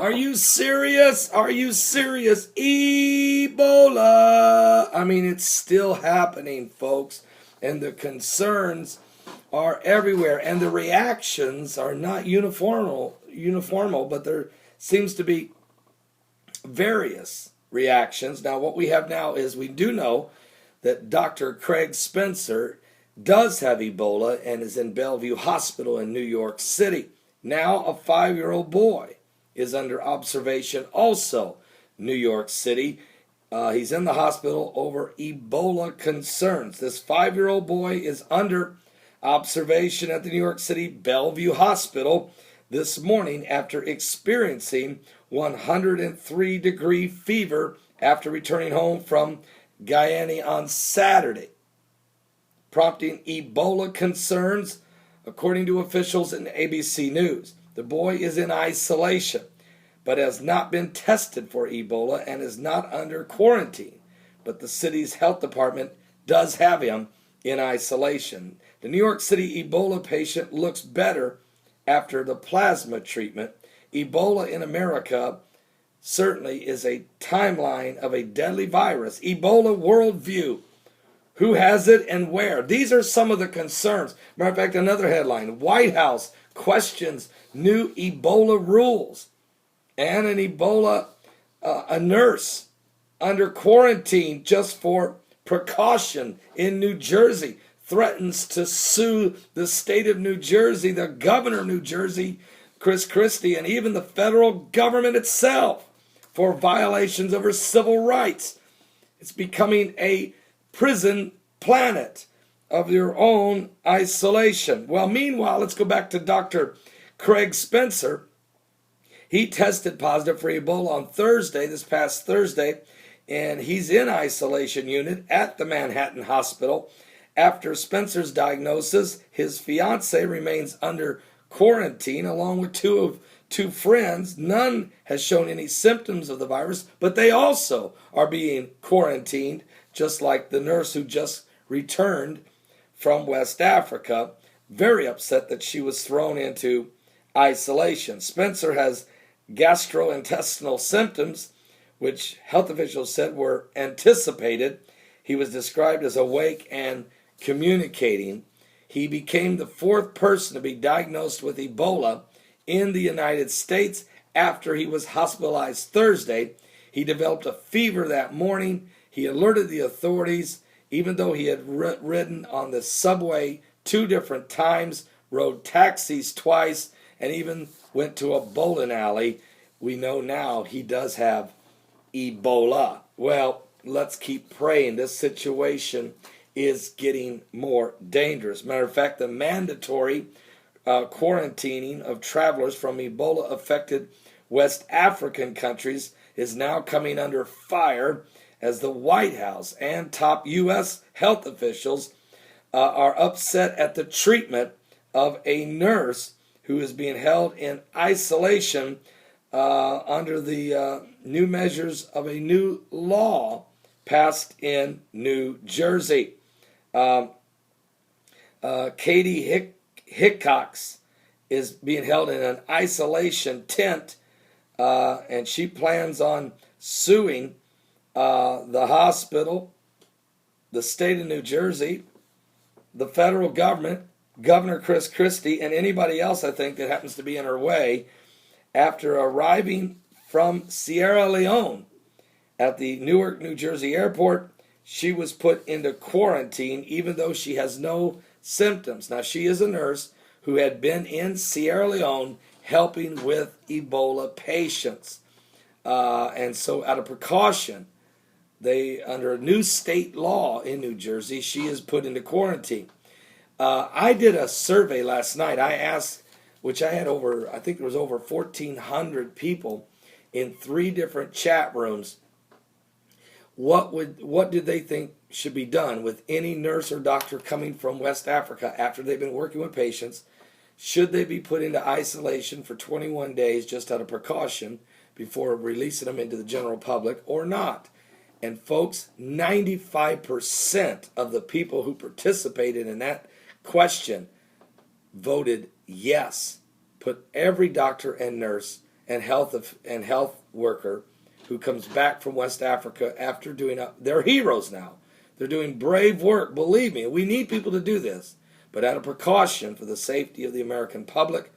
Are you serious? Are you serious? Ebola. I mean, it's still happening, folks. And the concerns are everywhere. And the reactions are not uniformal, but there seems to be various reactions. Now, what we have now is we do know that Dr. Craig Spencer does have Ebola and is in Bellevue Hospital in New York City. Now, a 5-year-old boy is under observation also, New York City. He's in the hospital over Ebola concerns. This 5-year-old boy is under observation at the New York City Bellevue Hospital this morning after experiencing 103-degree fever after returning home from Guyana on Saturday, prompting Ebola concerns, according to officials in ABC News. The boy is in isolation, but has not been tested for Ebola and is not under quarantine. But the city's health department does have him in isolation. The New York City Ebola patient looks better after the plasma treatment. Ebola in America certainly is a timeline of a deadly virus. Ebola worldview. Who has it and where? These are some of the concerns. Matter of fact, another headline: White House questions new Ebola rules. And an Ebola, a nurse under quarantine just for precaution in New Jersey, threatens to sue the state of New Jersey, the governor of New Jersey, Chris Christie, and even the federal government itself for violations of her civil rights. It's becoming a prison planet of your own isolation. Well, meanwhile, let's go back to Dr. Craig Spencer. He tested positive for Ebola on Thursday, this past Thursday, and he's in isolation unit at the Manhattan Hospital. After Spencer's diagnosis, his fiancée remains under quarantine along with two friends. None has shown any symptoms of the virus, but they also are being quarantined, just like the nurse who just returned from West Africa, very upset that she was thrown into isolation. Spencer has gastrointestinal symptoms, which health officials said were anticipated. He was described as awake and communicating. He became the 4th person to be diagnosed with Ebola in the United States after he was hospitalized Thursday. He developed a fever that morning. He alerted the authorities, even though he had ridden on the subway 2 different times, rode taxis twice, and even went to a bowling alley. We know now he does have Ebola. Well, let's keep praying. This situation is getting more dangerous. Matter of fact, the mandatory quarantining of travelers from Ebola-affected West African countries is now coming under fire as the White House and top U.S. health officials are upset at the treatment of a nurse who is being held in isolation under the new measures of a new law passed in New Jersey. Katie Hickox is being held in an isolation tent, and she plans on suing the hospital, the state of New Jersey, the federal government, Governor Chris Christie, and anybody else, I think, that happens to be in her way, after arriving from Sierra Leone at the Newark, New Jersey airport. She was put into quarantine even though she has no symptoms. Now, she is a nurse who had been in Sierra Leone helping with Ebola patients. And so out of precaution, under a new state law in New Jersey, she is put into quarantine. I did a survey last night. I asked, which I had I think there was over 1,400 people in 3 different chat rooms. What did they think should be done with any nurse or doctor coming from West Africa after they've been working with patients? Should they be put into isolation for 21 days just out of precaution before releasing them into the general public or not? And folks, 95% of the people who participated in that question voted yes. Put every doctor and nurse and health worker who comes back from West Africa after they're heroes now. They're doing brave work. Believe me, we need people to do this. But out of precaution for the safety of the American public,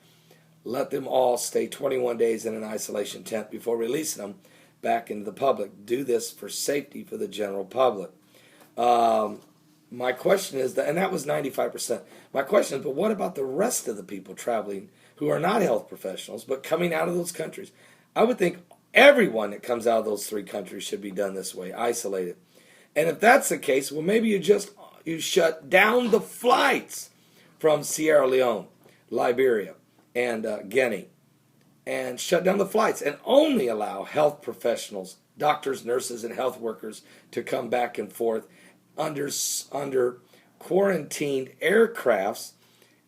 let them all stay 21 days in an isolation tent before releasing them back into the public. Do this for safety for the general public. My question is, and that was 95%. My question is, but what about the rest of the people traveling who are not health professionals, but coming out of those countries? I would think everyone that comes out of those 3 countries should be done this way, isolated. And if that's the case, well, maybe you shut down the flights from Sierra Leone, Liberia, and Guinea, and shut down the flights and only allow health professionals, doctors, nurses, and health workers to come back and forth under quarantined aircrafts,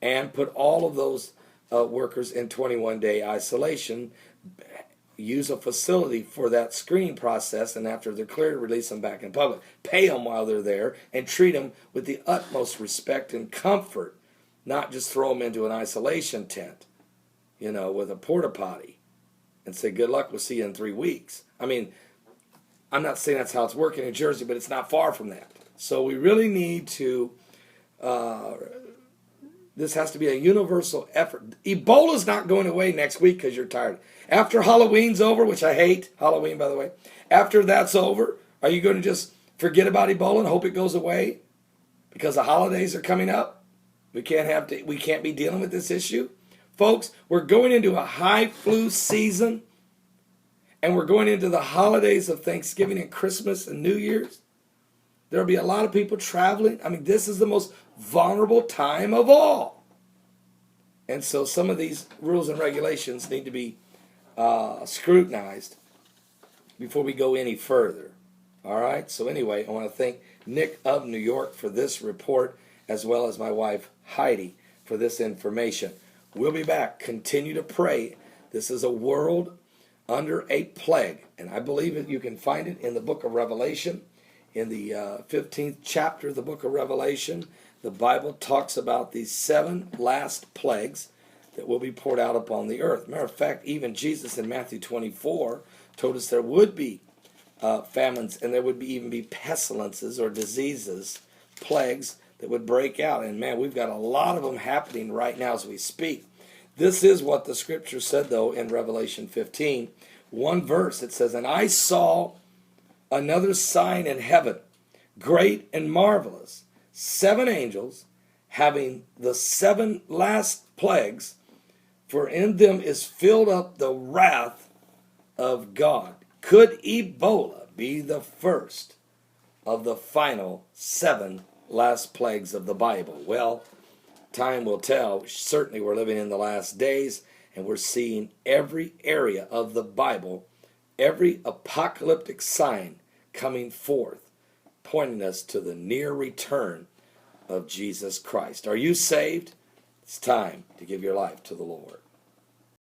and put all of those workers in 21-day isolation. Use a facility for that screening process, and after they're cleared, release them back in public. Pay them while they're there, and treat them with the utmost respect and comfort, not just throw them into an isolation tent, with a porta potty, and say, good luck, we'll see you in 3 weeks. I mean, I'm not saying that's how it's working in Jersey, but it's not far from that. So we really need to, this has to be a universal effort. Ebola's not going away next week because you're tired. After Halloween's over, which I hate Halloween, by the way, after that's over, are you going to just forget about Ebola and hope it goes away because the holidays are coming up? We can't be dealing with this issue. Folks, we're going into a high flu season, and we're going into the holidays of Thanksgiving and Christmas and New Year's. There'll be a lot of people traveling. I mean, this is the most vulnerable time of all. And so some of these rules and regulations need to be scrutinized before we go any further. All right? So anyway, I want to thank Nick of New York for this report, as well as my wife, Heidi, for this information. We'll be back. Continue to pray. This is a world under a plague, and I believe that you can find it in the book of Revelation. In the 15th chapter of the book of Revelation, the Bible talks about these 7 last plagues that will be poured out upon the earth. Matter of fact, even Jesus in Matthew 24 told us there would be famines, and there would even be pestilences or diseases, plagues that would break out. And man, we've got a lot of them happening right now as we speak. This is what the scripture said, though, in Revelation 15. One verse, it says, "And I saw another sign in heaven, great and marvelous, 7 angels, having the 7 last plagues, for in them is filled up the wrath of God." Could Ebola be the first of the final 7 last plagues of the Bible? Well, time will tell. Certainly we're living in the last days, and we're seeing every area of the Bible, every apocalyptic sign coming forth, pointing us to the near return of Jesus Christ. Are you saved? It's time to give your life to the Lord.